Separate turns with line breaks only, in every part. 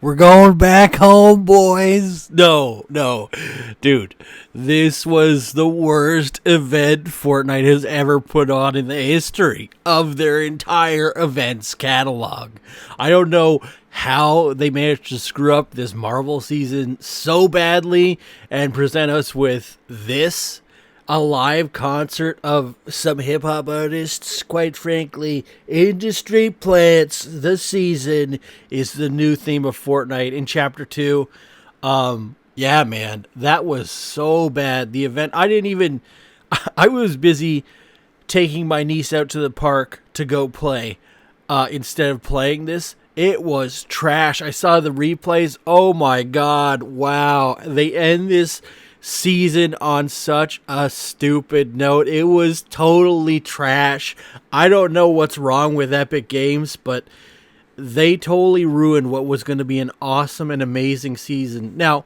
We're going back home, boys. No. Dude, this was the worst event Fortnite has ever put on in the history of their entire events catalog. I don't know how they managed to screw up this Marvel season so badly and present us with this. A live concert of some hip-hop artists, quite frankly, industry plants. The season is the new theme of Fortnite in Chapter 2. Yeah, man, that was so bad. The event, I was busy taking my niece out to the park to go play instead of playing this. It was trash. I saw the replays. Oh my God, wow. They end this season on such a stupid note. It was totally trash. I don't know what's wrong with Epic Games, but they totally ruined what was going to be an awesome and amazing season. Now,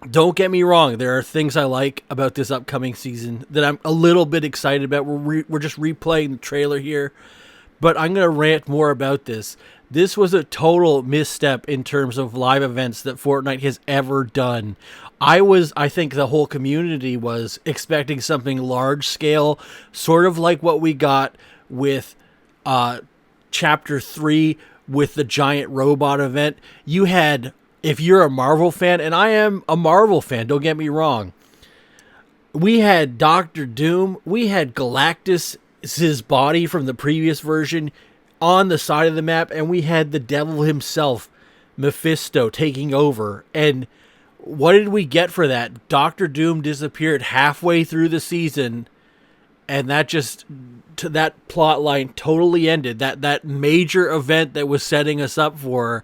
don't get me wrong. There are things I like about this upcoming season that I'm a little bit excited about. We're just replaying the trailer here, but I'm going to rant more about this. This was a total misstep in terms of live events that Fortnite has ever done. I think the whole community was expecting something large scale, sort of like what we got with Chapter 3 with the giant robot event. You had, if you're a Marvel fan, and I am a Marvel fan, don't get me wrong, we had Doctor Doom, we had Galactus's body from the previous version on the side of the map, and we had the devil himself, Mephisto, taking over. And what did we get for that? Doctor Doom disappeared halfway through the season, and that plot line totally ended. That major event that was setting us up for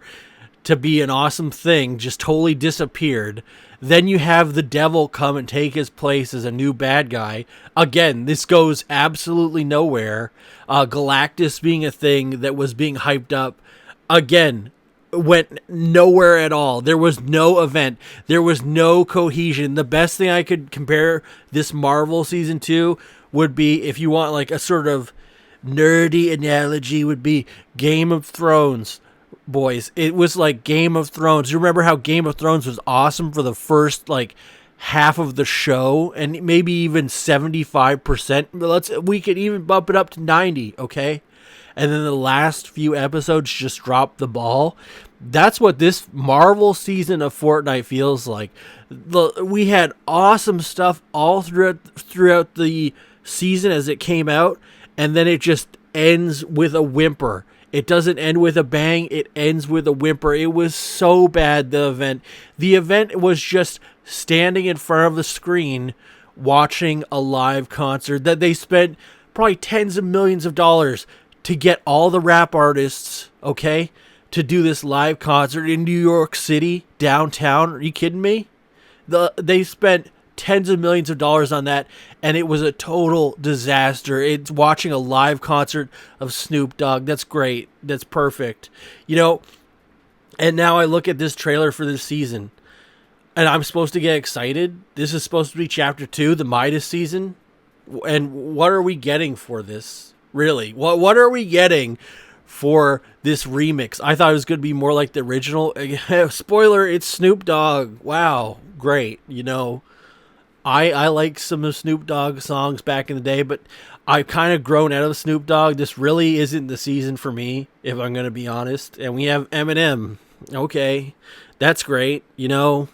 to be an awesome thing just totally disappeared. Then you have the devil come and take his place as a new bad guy. Again, this goes absolutely nowhere. Galactus being a thing that was being hyped up, again, went nowhere at all. There was no event. There was no cohesion. The best thing I could compare this Marvel Season 2 would be, if you want like a sort of nerdy analogy, would be Game of Thrones. Boys, it was like Game of Thrones. You remember how Game of Thrones was awesome for the first like half of the show, and maybe even 75%. We could even bump it up to 90, okay? And then the last few episodes just dropped the ball. That's what this Marvel season of Fortnite feels like. We had awesome stuff all throughout the season as it came out, and then it just ends with a whimper. It doesn't end with a bang. It ends with a whimper. It was so bad, the event. The event was just standing in front of the screen watching a live concert that they spent probably tens of millions of dollars to get all the rap artists, okay, to do this live concert in New York City, downtown. Are you kidding me? They spent tens of millions of dollars on that, and it was a total disaster. It's watching a live concert of Snoop Dogg. That's great. That's perfect. You know, and now I look at this trailer for this season, and I'm supposed to get excited. This is supposed to be Chapter 2, the Midas season. And what are we getting for this? Really? What are we getting for this remix? I thought it was going to be more like the original. Spoiler, it's Snoop Dogg. Wow, great. You know, I like some of Snoop Dogg songs back in the day, but I've kind of grown out of Snoop Dogg. This really isn't the season for me, if I'm going to be honest. And we have Eminem. Okay, that's great. You know,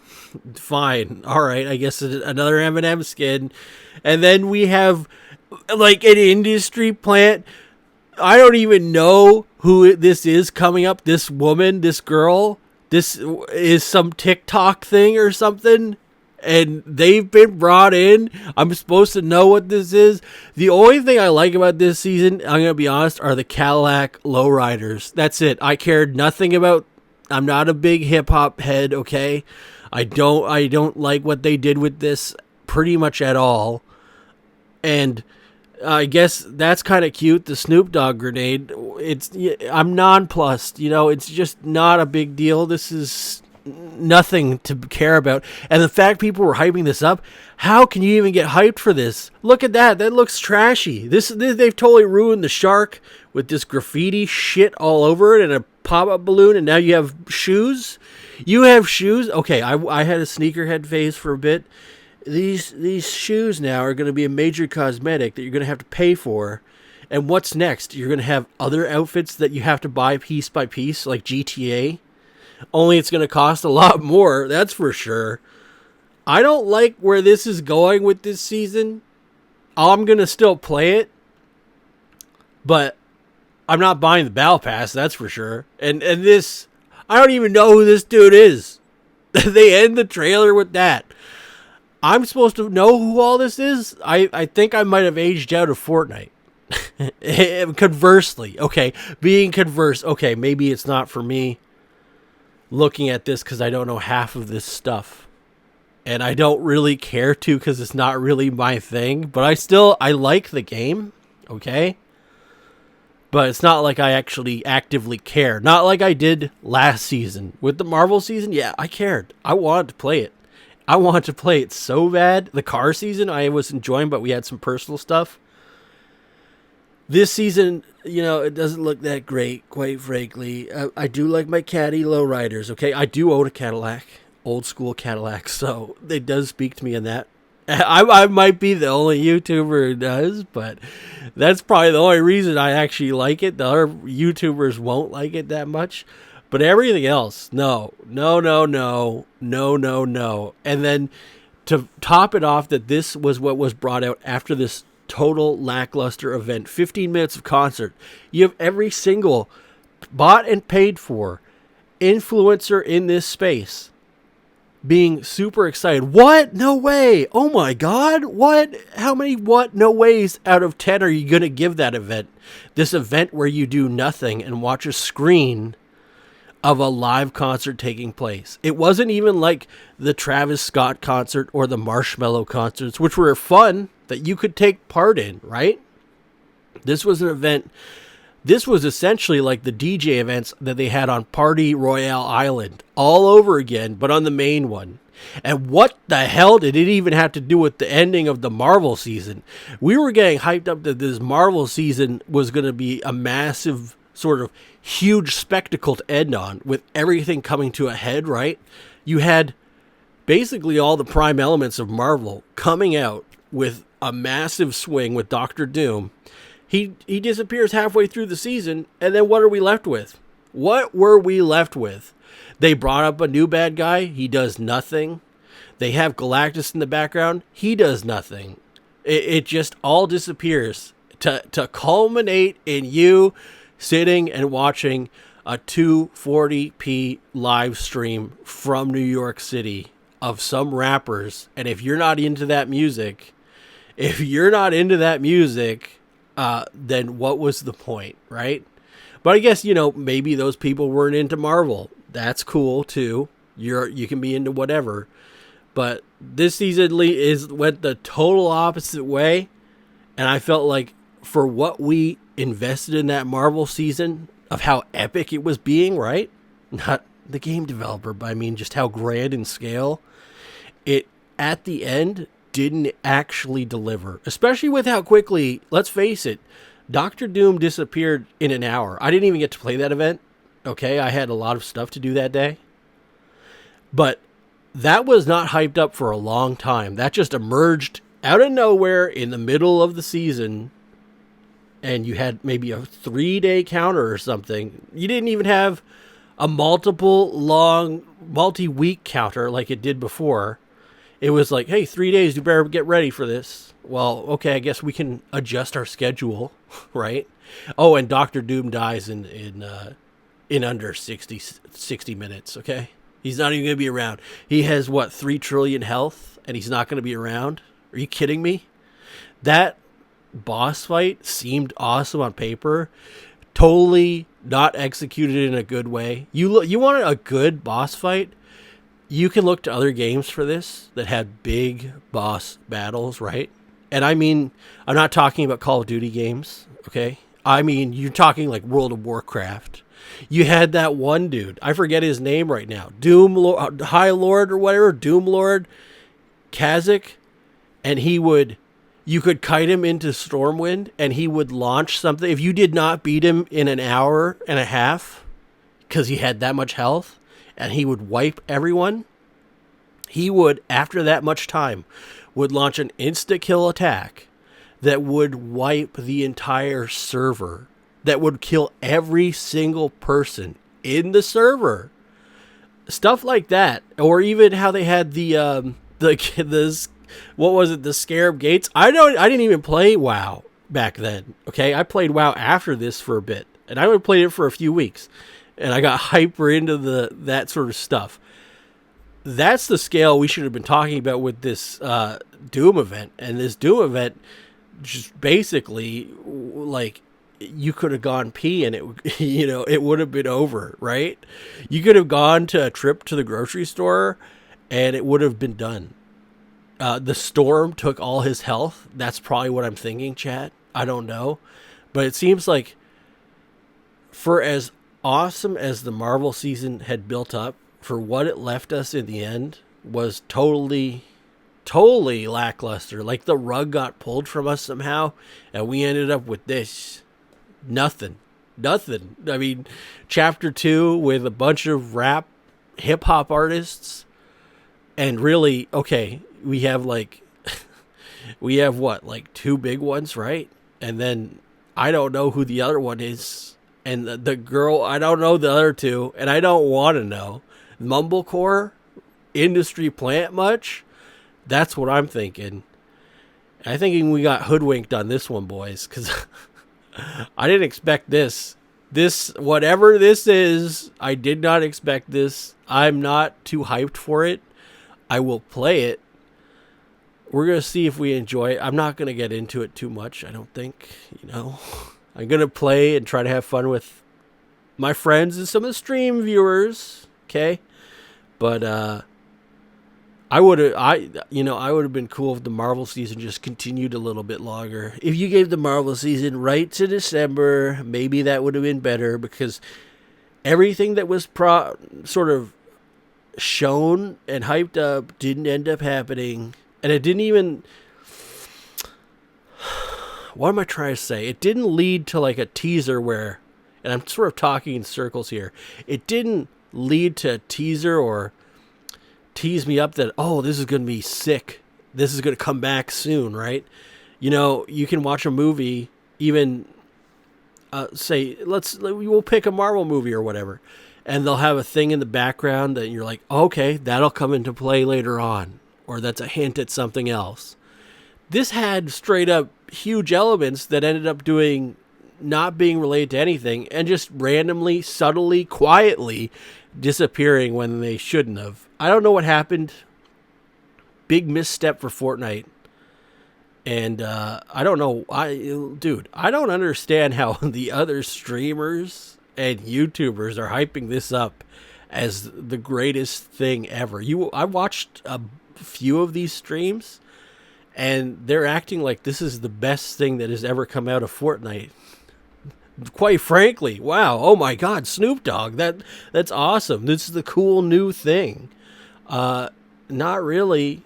fine. All right, I guess another Eminem skin. And then we have like an industry plant. I don't even know who this is coming up. This woman, this girl. This is some TikTok thing or something. And they've been brought in. I'm supposed to know what this is. The only thing I like about this season, I'm going to be honest, are the Cadillac Lowriders. That's it. I cared nothing about. I'm not a big hip hop head, okay? I don't like what they did with this pretty much at all. And I guess that's kind of cute, the Snoop Dogg grenade. I'm nonplussed, you know, it's just not a big deal. This is nothing to care about. And the fact people were hyping this up, how can you even get hyped for this? Look at that. That looks trashy. They've totally ruined the shark with this graffiti shit all over it and a pop-up balloon, and now you have shoes? You have shoes? Okay, I had a sneakerhead phase for a bit. These shoes now are going to be a major cosmetic that you're going to have to pay for. And what's next? You're going to have other outfits that you have to buy piece by piece, like GTA. Only it's going to cost a lot more, that's for sure. I don't like where this is going with this season. I'm going to still play it, but I'm not buying the Battle Pass, that's for sure. And this, I don't even know who this dude is. They end the trailer with that. I'm supposed to know who all this is? I think I might have aged out of Fortnite. Conversely, okay, being converse, okay, maybe it's not for me looking at this because I don't know half of this stuff. And I don't really care to because it's not really my thing. But I like the game, okay? But it's not like I actually actively care. Not like I did last season. With the Marvel season, yeah, I cared. I wanted to play it. I wanted to play it so bad. The car season, I was enjoying, but we had some personal stuff. This season, it doesn't look that great, quite frankly. I do like my caddy lowriders, okay? I do own a Cadillac, old school Cadillac, so it does speak to me in that. I might be the only YouTuber who does, but that's probably the only reason I actually like it. The other YouTubers won't like it that much. But everything else, no. And then to top it off, that this was what was brought out after this total lackluster event, 15 minutes of concert. You have every single bought and paid for influencer in this space being super excited. What? No way. Oh my God. What? How many what? No ways out of 10 are you going to give that event? This event where you do nothing and watch a screen of a live concert taking place. It wasn't even like the Travis Scott concert or the Marshmello concerts, which were fun that you could take part in, right? This was an event. This was essentially like the DJ events that they had on Party Royale Island all over again, but on the main one. And what the hell did it even have to do with the ending of the Marvel season? We were getting hyped up that this Marvel season was going to be a massive sort of huge spectacle to end on, with everything coming to a head, right? You had basically all the prime elements of Marvel coming out with a massive swing with Doctor Doom. He disappears halfway through the season, and then what are we left with? What were we left with? They brought up a new bad guy. He does nothing. They have Galactus in the background. He does nothing. It just all disappears to culminate in you sitting and watching a 240p live stream from New York City of some rappers. And if you're not into that music, then what was the point, right? But I guess, maybe those people weren't into Marvel. That's cool too. You can be into whatever. But this season went the total opposite way. And I felt like for what we invested in that Marvel season, of how epic it was being, right? Not the game developer, but I mean just how grand in scale. It, at the end, didn't actually deliver. Especially with how quickly, let's face it, Doctor Doom disappeared in an hour. I didn't even get to play that event. Okay, I had a lot of stuff to do that day. But that was not hyped up for a long time. That just emerged out of nowhere in the middle of the season. And you had maybe a 3-day counter or something. You didn't even have a multi-week counter like it did before. It was like, hey, 3 days, you better get ready for this. Well, okay, I guess we can adjust our schedule, right? Oh, and Doctor Doom dies in under 60 minutes, okay? He's not even going to be around. He has, 3 trillion health, and he's not going to be around? Are you kidding me? That boss fight seemed awesome on paper. Totally not executed in a good way. You wanted a good boss fight? You can look to other games for this that had big boss battles, right? And I mean, I'm not talking about Call of Duty games, okay? I mean, you're talking like World of Warcraft. You had that one dude, I forget his name right now, High Lord or whatever, Doom Lord, Kazakh, and he would You could kite him into Stormwind, and he would launch something. If you did not beat him in an hour and a half, because he had that much health, and he would wipe everyone, he would, after that much time, would launch an insta-kill attack that would wipe the entire server, that would kill every single person in the server. Stuff like that. Or even how they had the what was it, the Scarab Gates? I didn't even play WoW back then. Okay, I played WoW after this for a bit, and I only played it for a few weeks, and I got hyper into that sort of stuff. That's the scale we should have been talking about with this Doom event. And this Doom event, just basically, like, you could have gone pee and it would have been over, right? You could have gone to a trip to the grocery store and it would have been done. The storm took all his health. That's probably what I'm thinking, chat. I don't know. But it seems like for as awesome as the Marvel season had built up, for what it left us in the end was totally lackluster. Like the rug got pulled from us somehow, and we ended up with this. Nothing. I mean, chapter 2 with a bunch of rap hip hop artists, and really, okay, we have what, like 2 big ones, right? And then I don't know who the other one is, and the girl, I don't know the other 2, and I don't want to know. Mumblecore, industry plant much? That's what I'm thinking. I'm thinking we got hoodwinked on this one, boys, because I didn't expect this. This, whatever this is, I did not expect this. I'm not too hyped for it. I will play it. We're going to see if we enjoy it. I'm not going to get into it too much, I don't think. I'm going to play and try to have fun with my friends and some of the stream viewers. Okay? But I would have been cool if the Marvel season just continued a little bit longer. If you gave the Marvel season right to December, maybe that would have been better, because everything that was sort of shown and hyped up didn't end up happening. And it didn't even... What am I trying to say? It didn't lead to like a teaser where... And I'm sort of talking in circles here. It didn't lead to a teaser or tease me up that, oh, this is going to be sick. This is going to come back soon, right? You can watch a movie, even we'll pick a Marvel movie or whatever, and they'll have a thing in the background that you're like, okay, that'll come into play later on, or that's a hint at something else. This had straight up huge elements that ended up not being related to anything, and just randomly, subtly, quietly disappearing when they shouldn't have. I don't know what happened. Big misstep for Fortnite. And I don't know. I don't understand how the other streamers and YouTubers are hyping this up as the greatest thing ever. I watched a few of these streams, and they're acting like this is the best thing that has ever come out of Fortnite. Quite frankly, wow, oh my God, Snoop Dogg, that's awesome. This is the cool new thing. Not really.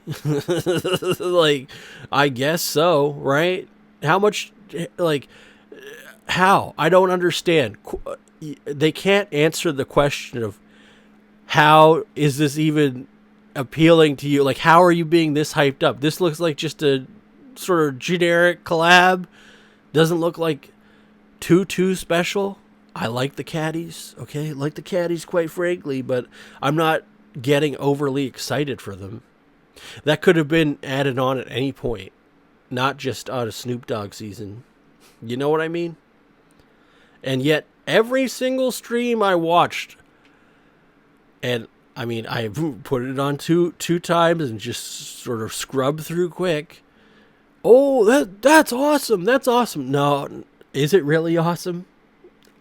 Like, I guess so, right? How much, like, how? I don't understand. They can't answer the question of how is this even appealing to you? Like, how are you being this hyped up? This looks like just a sort of generic collab. Doesn't look like too special. I like the caddies, okay? Like the caddies, quite frankly, but I'm not getting overly excited for them. That could have been added on at any point, not just on a Snoop Dogg season. You know what I mean? And yet, every single stream I watched, and I mean, I put it on two times and just sort of scrubbed through quick. Oh, that's awesome. That's awesome. No, is it really awesome?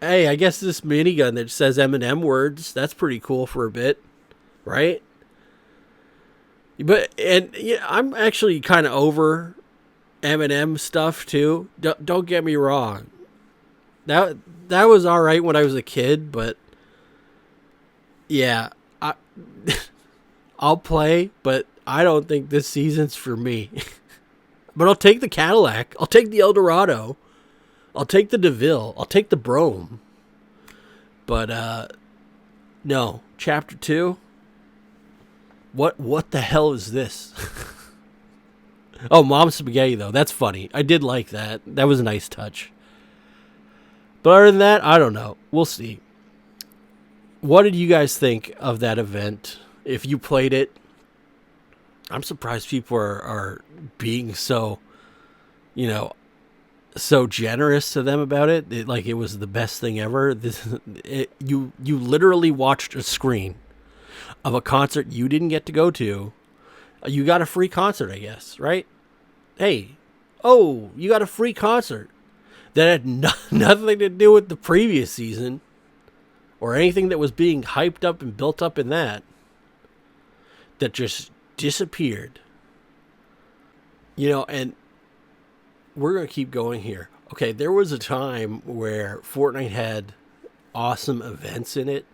Hey, I guess this minigun that says Eminem words, that's pretty cool for a bit, right? I'm actually kind of over Eminem stuff too. Don't get me wrong. That was all right when I was a kid, but yeah, I'll play, but I don't think this season's for me. But I'll take the Cadillac. I'll take the Eldorado. I'll take the DeVille. I'll take the Brougham. But, no. Chapter 2? What the hell is this? Oh, Mom Spaghetti, though. That's funny. I did like that. That was a nice touch. But other than that, I don't know. We'll see. What did you guys think of that event? If you played it, I'm surprised people are being so, so generous to them about it. Like it was the best thing ever. You literally watched a screen of a concert you didn't get to go to. You got a free concert, I guess, right? Hey, you got a free concert that had nothing to do with the previous season or anything that was being hyped up and built up in that just disappeared. And we're going to keep going here. Okay, there was a time where Fortnite had awesome events in it.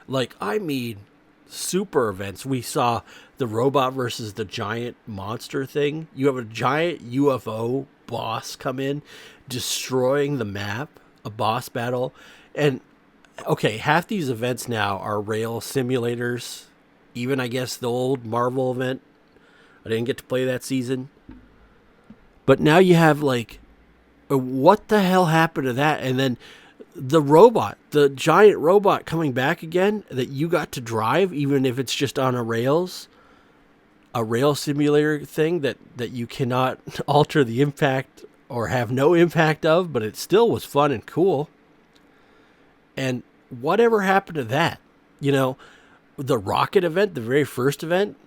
Like, I mean, super events. We saw the robot versus the giant monster thing. You have a giant UFO boss come in, destroying the map, a boss battle. And, okay, half these events now are rail simulators. Even, I guess, the old Marvel event. I didn't get to play that season. But now you have, like, what the hell happened to that? And then the robot, the giant robot coming back again that you got to drive, even if it's just on a rail simulator thing that you cannot alter the impact or have no impact of, but it still was fun and cool. And whatever happened to that? The rocket event, the very first event,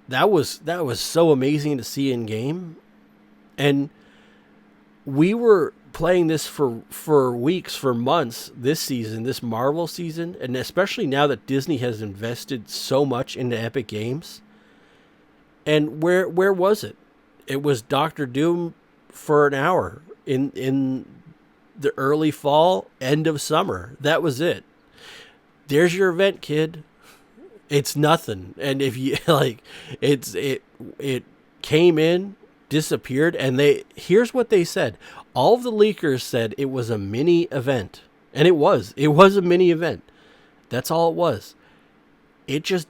that was so amazing to see in game. And we were playing this for weeks, for months this season, this Marvel season, and especially now that Disney has invested so much into Epic Games. And where was it? It was Doctor Doom for an hour in the early fall, end of summer. That was it. There's your event, kid. It's nothing. And if you it came in, disappeared, and here's what they said. All of the leakers said it was a mini event. And it was a mini event. That's all it was. It just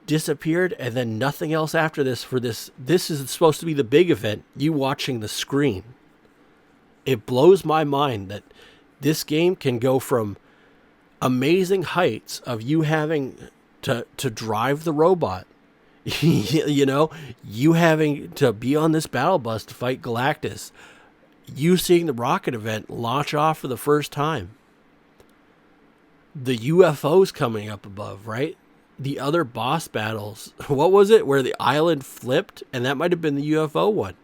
disappeared, and then nothing else after this for this. This is supposed to be the big event, you watching the screen. It blows my mind that this game can go from amazing heights of you having to drive the robot, you having to be on this battle bus to fight Galactus, you seeing the rocket event launch off for the first time, the UFOs coming up above, right? The other boss battles. What was it where the island flipped? And that might have been the UFO one.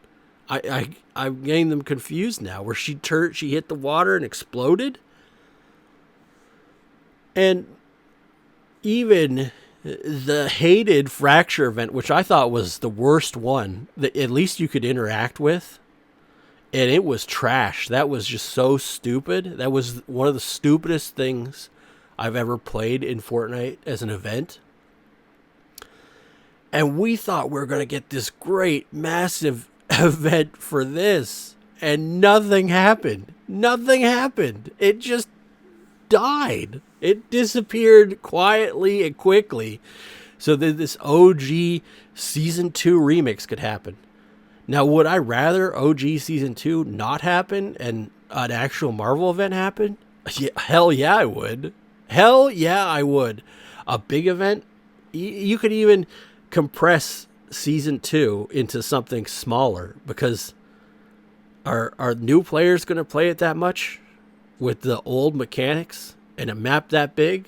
I'm getting them confused now. Where she hit the water and exploded. And even the hated Fracture event, which I thought was the worst one that at least you could interact with, and it was trash. That was just so stupid. That was one of the stupidest things I've ever played in Fortnite as an event. And we thought we were going to get this great, massive event for this. And nothing happened. Nothing happened. It just died. It disappeared quietly and quickly so that this OG Season 2 remix could happen. Now, would I rather OG Season 2 not happen and an actual Marvel event happen? Yeah, hell yeah, I would. Hell yeah, I would. A big event? You could even compress Season 2 into something smaller, because are new players going to play it that much with the old mechanics and a map that big?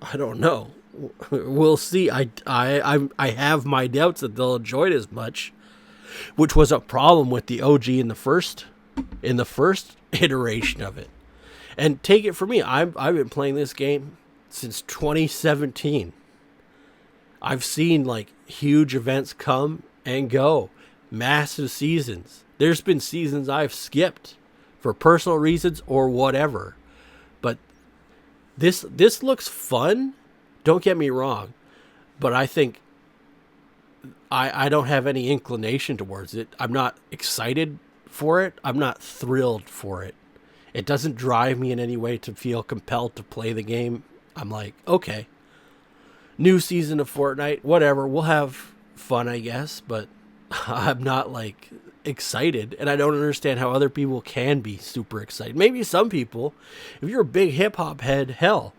I don't know. We'll see. I have my doubts that they'll enjoy it as much, which was a problem with the OG in the first iteration of it. And take it from me, I've been playing this game since 2017. I've seen like huge events come and go, massive seasons. There's been seasons I've skipped for personal reasons or whatever. But this looks fun. Don't get me wrong, but I think I don't have any inclination towards it. I'm not excited for it. I'm not thrilled for it. It doesn't drive me in any way to feel compelled to play the game. I'm like, okay, new season of Fortnite, whatever. We'll have fun, I guess, but I'm not like excited, and I don't understand how other people can be super excited. Maybe some people, if you're a big hip hop head, hell,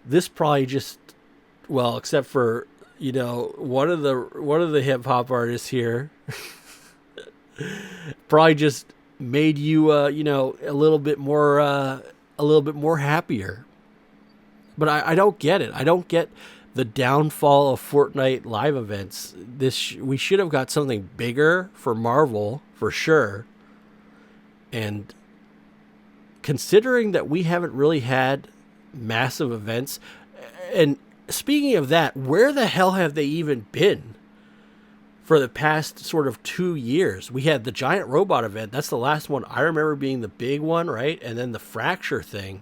this probably just, well, except for, you know, one of the hip hop artists here probably just made you you know, a little bit more happier. But I don't get it. I don't get the downfall of Fortnite live events. We should have got something bigger for Marvel for sure. And considering that we haven't really had massive events, and speaking of that, where the hell have they even been for the past sort of 2 years? We had the giant robot event. That's the last one I remember being the big one, right? And then the fracture thing.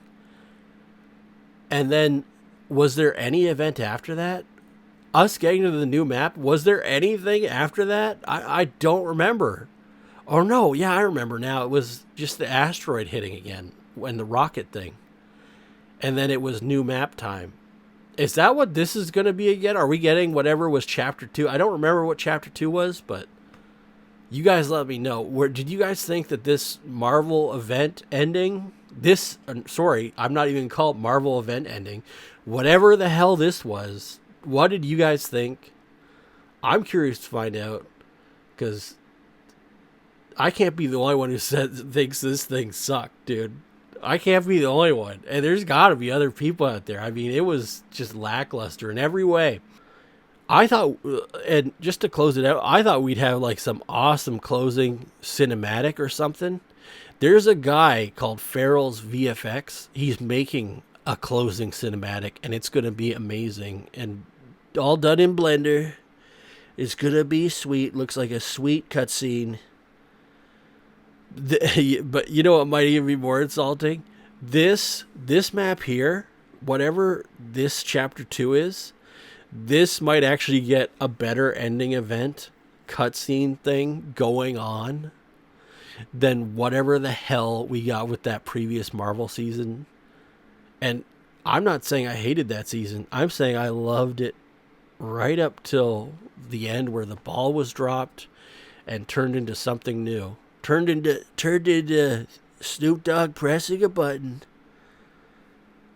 And then, was there any event after that? Us getting to the new map, was there anything after that? I don't remember. Oh no, yeah, I remember now. It was just the asteroid hitting again, and the rocket thing. And then it was new map time. Is that what this is going to be again? Are we getting whatever was Chapter 2? I don't remember what Chapter 2 was, but you guys let me know. Did you guys think that this Marvel event ending... sorry, I'm not even called Marvel event ending. Whatever the hell this was, what did you guys think? I'm curious to find out, because I can't be the only one who thinks this thing sucked, dude. I can't be the only one. And there's got to be other people out there. I mean, it was just lackluster in every way. I thought, and just to close it out, I thought we'd have like some awesome closing cinematic or something. There's a guy called Farrell's VFX. He's making a closing cinematic, and it's going to be amazing. And all done in Blender. It's going to be sweet. Looks like a sweet cutscene. But you know what might even be more insulting? This map here, whatever this Chapter 2 is, this might actually get a better ending event cutscene thing going on than whatever the hell we got with that previous Marvel season. And I'm not saying I hated that season. I'm saying I loved it right up till the end where the ball was dropped and turned into something new. Turned into Snoop Dogg pressing a button.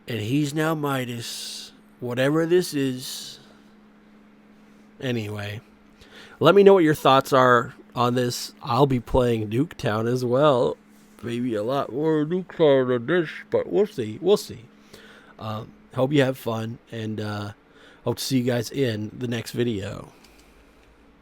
And he's now Midas. Whatever this is. Anyway, let me know what your thoughts are on this. I'll be playing Nuketown as well. Maybe a lot more Nuketown than this, but we'll see. We'll see. Hope you have fun, and hope to see you guys in the next video.